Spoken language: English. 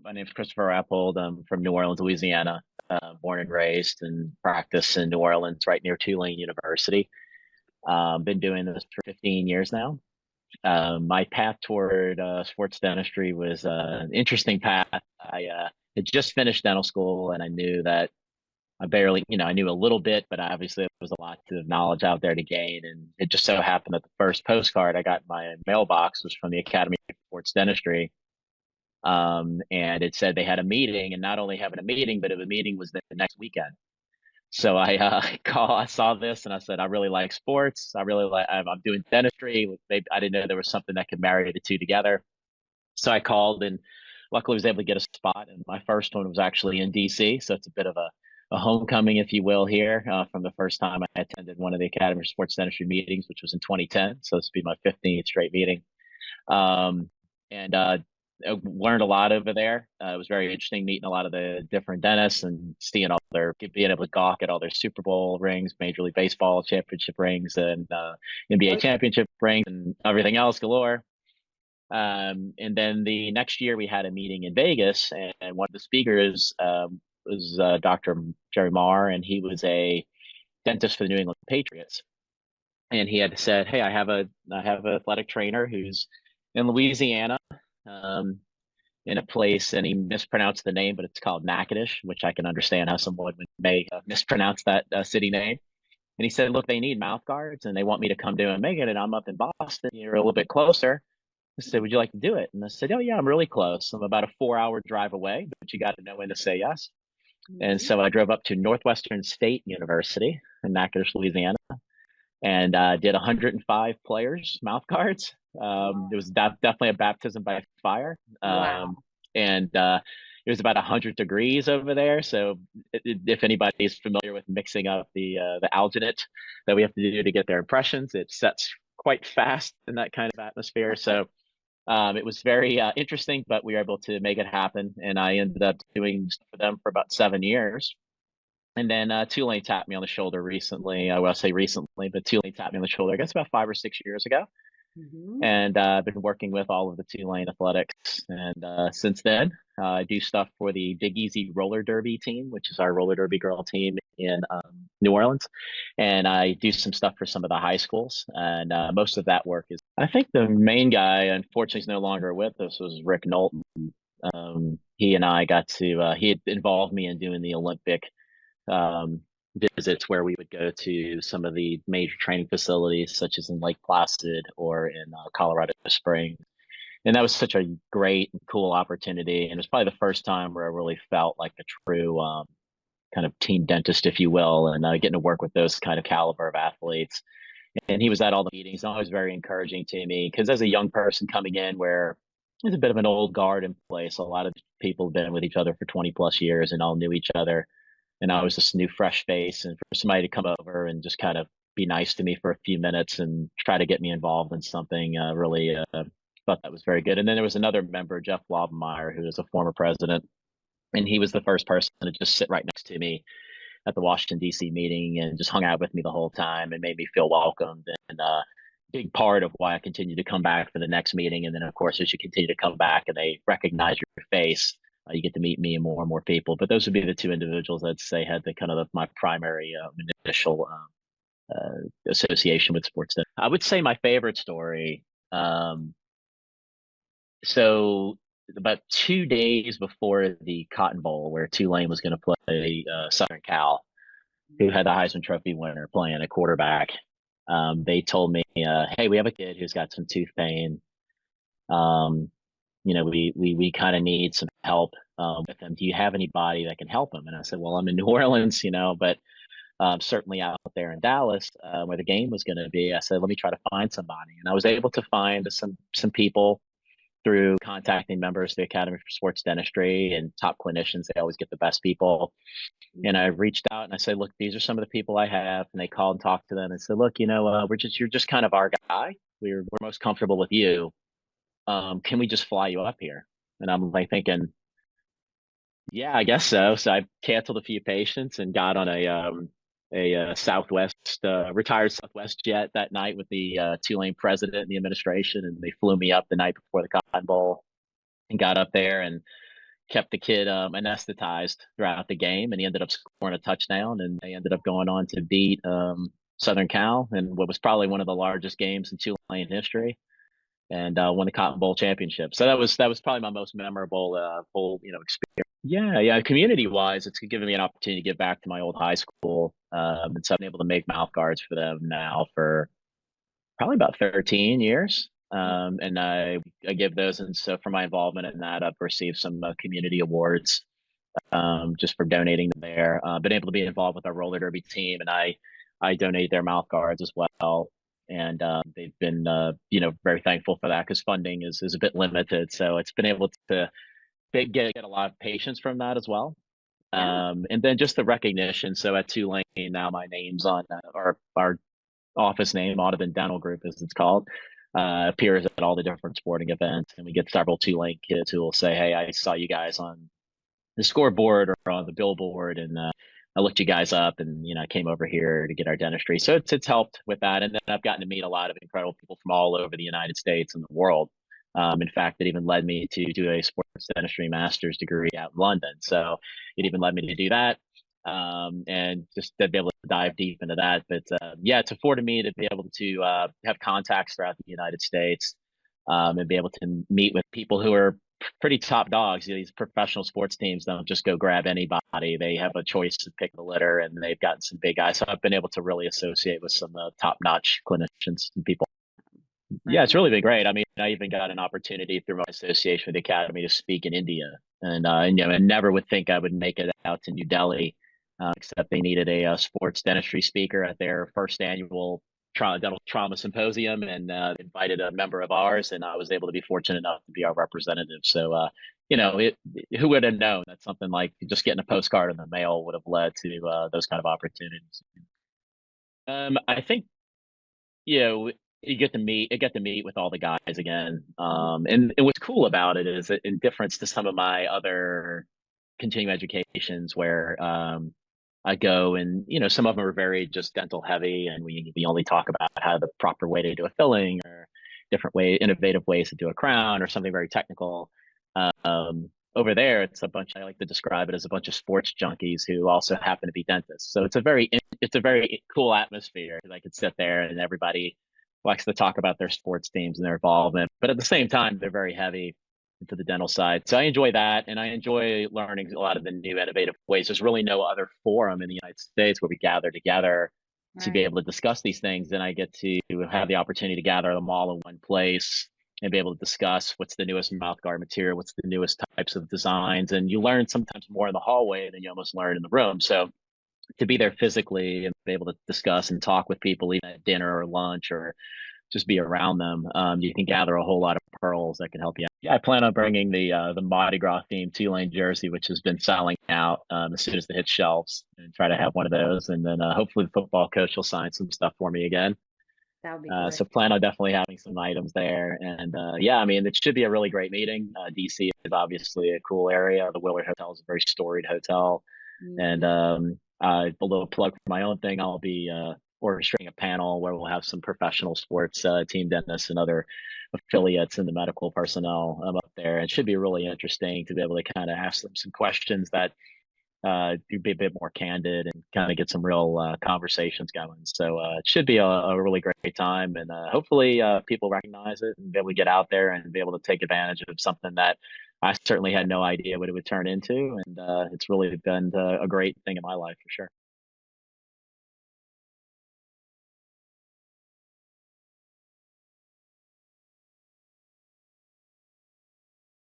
My name's Kristopher Rappold. I'm from New Orleans, Louisiana, born and raised and practice in New Orleans, right near Tulane University. Been doing this for 15 years now. My path toward sports dentistry was an interesting path. I had just finished dental school, and I knew that I barely, I knew a little bit, but obviously there was a lot of knowledge out there to gain. And it just so happened that the first postcard I got in my mailbox was from the Academy of Sports Dentistry, and it said they had a meeting, and not only having a meeting, but the meeting was the next weekend. So I saw this, and I said, I really like sports. I really like. I'm doing dentistry. I didn't know there was something that could marry the two together. So I called, and luckily was able to get a spot. And my first one was actually in DC, so it's a bit of a homecoming, if you will, here from the first time I attended one of the Academy of Sports Dentistry meetings, which was in 2010. So this will be my 15th straight meeting. Um, and I learned a lot over there. It was very interesting meeting a lot of the different dentists and seeing being able to gawk at all their Super Bowl rings, Major League Baseball championship rings, and NBA championship rings, and everything else galore. And then the next year we had a meeting in Vegas, and one of the speakers was Dr. Jerry Marr, and he was a dentist for the New England Patriots. And he had said, "Hey, I have an athletic trainer who's in Louisiana, um, in a place," and he mispronounced the name, but it's called Natchitoches, which I can understand how someone may mispronounce that city name. And he said, "Look, they need mouth guards, and they want me to come do and make it, and I'm up in Boston. You're a little bit closer." I said, "Would you like to do it?" And I said, "Oh yeah, I'm really close. I'm about a 4-hour drive away, but you got to know when to say yes." And Mhm. so I drove up to Northwestern State University in Natchitoches, Louisiana, and did 105 players mouth guards. It Wow. was definitely a baptism by fire. Wow. And It was about 100 degrees over there. So if anybody is familiar with mixing up the alginate that we have to do to get their impressions, it sets quite fast in that kind of atmosphere. So it was very interesting, but we were able to make it happen. And I ended up doing stuff for them for about 7 years. And then Tulane tapped me on the shoulder recently. I will say recently, but Tulane tapped me on the shoulder, I guess about 5 or 6 years ago. Mhm. And I've been working with all of the Tulane athletics. And since then, I do stuff for the Big Easy roller derby team, which is our roller derby girl team in New Orleans. And I do some stuff for some of the high schools. And most of that work is, I think the main guy, unfortunately, is no longer with us, was Rick Knowlton. He and I got to, he had involved me in doing the Olympic um, visits where we would go to some of the major training facilities, such as in Lake Placid or in Colorado Springs. And that was such a great and cool opportunity. And it was probably the first time where I really felt like a true kind of team dentist, if you will, and getting to work with those kind of caliber of athletes. And he was at all the meetings, always very encouraging to me because as a young person coming in where there's a bit of an old guard in place, a lot of people have been with each other for 20 plus years and all knew each other, and I was this new fresh face, and for somebody to come over and just kind of be nice to me for a few minutes and try to get me involved in something really thought that was very good. And then there was another member, Jeff Laubenmeyer, who is a former president, and he was the first person to just sit right next to me at the Washington D.C. meeting and just hung out with me the whole time and made me feel welcomed, and big part of why I continue to come back for the next meeting. And then, of course, as you continue to come back and they recognize your face, you get to meet me and more people. But those would be the two individuals I'd say had the kind of my primary initial association with sports. I would say my favorite story. Um, so about 2 days before the Cotton Bowl, where Tulane was going to play Southern Cal, who had the Heisman Trophy winner playing a quarterback, they told me, "Hey, we have a kid who's got some tooth pain. Um, we kind of need some help with him. Do you have anybody that can help him?" And I said, "Well, I'm in New Orleans, but certainly out there in Dallas where the game was going to be." I said, "Let me try to find somebody," and I was able to find some people through contacting members of the Academy for Sports Dentistry and top clinicians. They always get the best people. And I Mhm. reached out and I said, "Look, these are some of the people I have." And they called and talked to them and said, "Look, you're just kind of our guy. We're most comfortable with you. Can we just fly you up here?" And I'm like thinking, "Yeah, I guess so." So I canceled a few patients and got on a Southwest retired Southwest jet that night with the Tulane president and the administration, and they flew me up the night before the Cotton Bowl and got up there and kept the kid anesthetized throughout the game, and he ended up scoring a touchdown, and they ended up going on to beat Southern Cal in what was probably one of the largest games in Tulane history, and won the Cotton Bowl championship. So that was probably my most memorable full experience. Yeah, yeah. Community wise, it's given me an opportunity to give back to my old high school, and so I've been able to make mouth guards for them now for probably about 13 years. And I give those, and so for my involvement in that, I've received some community awards just for donating them there. Been able to be involved with our roller derby team, and I donate their mouth guards as well. And they've been very thankful for that because funding is a bit limited. So it's been able to get a lot of patience from that as well. Yeah. And then just the recognition. So at Tulane now, my name's on our office name, Audubon Dental Group, as it's called, appears at all the different sporting events, and we get several Tulane kids who will say, "Hey, I saw you guys on the scoreboard or on the billboard, and I looked you guys up, and I came over here to get our dentistry." So it's helped with that, and then I've gotten to meet a lot of incredible people from all over the United States and the world. In fact, it even led me to do a sports dentistry master's degree out in London. So it even led me to do that, and just to be able to dive deep into that. But yeah, it's afforded me to be able to have contacts throughout the United States, and be able to meet with people who are pretty top dogs. These professional sports teams don't just go grab anybody. They have a choice to pick the litter, and they've gotten some big guys. So I've been able to really associate with some top-notch clinicians and people. Yeah, it's Right. really been great. I mean, I even got an opportunity through my association with the academy to speak in India, and I never would think I would make it out to New Delhi, except they needed a, sports dentistry speaker at their first annual dental trauma symposium, and invited a member of ours, and I was able to be fortunate enough to be our representative. So, who would have known that something like just getting a postcard in the mail would have led to those kind of opportunities? I think you get to meet with all the guys again. And what's cool about it is that in difference to some of my other continuing educations where I go, and some of them are very just dental heavy, and we only talk about how the proper way to do a filling, or innovative ways to do a crown, or something very technical. Over there, it's a bunch. I like to describe it as a bunch of sports junkies who also happen to be dentists. So it's a very cool atmosphere. I could sit there, and everybody likes to talk about their sports teams and their involvement, but at the same time, they're very heavy into the dental side. So I enjoy that, and I enjoy learning a lot of the new innovative ways. There's really no other forum in the United States where we gather together to be Right. able to discuss these things, and I get to have the opportunity to gather them all in one place and be able to discuss what's the newest mouthguard material, what's the newest types of designs, and you learn sometimes more in the hallway than you almost learn in the room. So to be there physically and be able to discuss and talk with people, even at dinner or lunch, or just be around them, you can gather a whole lot of pearls that can help you out. Yeah, I plan on bringing the Mardi Gras themed Tulane jersey, which has been selling out as soon as it hits shelves, and try to have one of those. And then hopefully the football coach will sign some stuff for me again. That would be So great. plan on definitely having some items there. And yeah, I mean, it should be a really great meeting. DC is obviously a cool area. The Willard Hotel is a very storied hotel. And Hmm. a little plug for my own thing, I'll be orchestrating a panel where we'll have some professional sports team dentists and other affiliates and the medical personnel up there. It should be really interesting to be able to kind of ask them some questions that be a bit more candid and kind of get some real conversations going. So it should be a really great time, and hopefully people recognize it and be able to get out there and be able to take advantage of something that I certainly had no idea what it would turn into, and it's really been a great thing in my life for sure.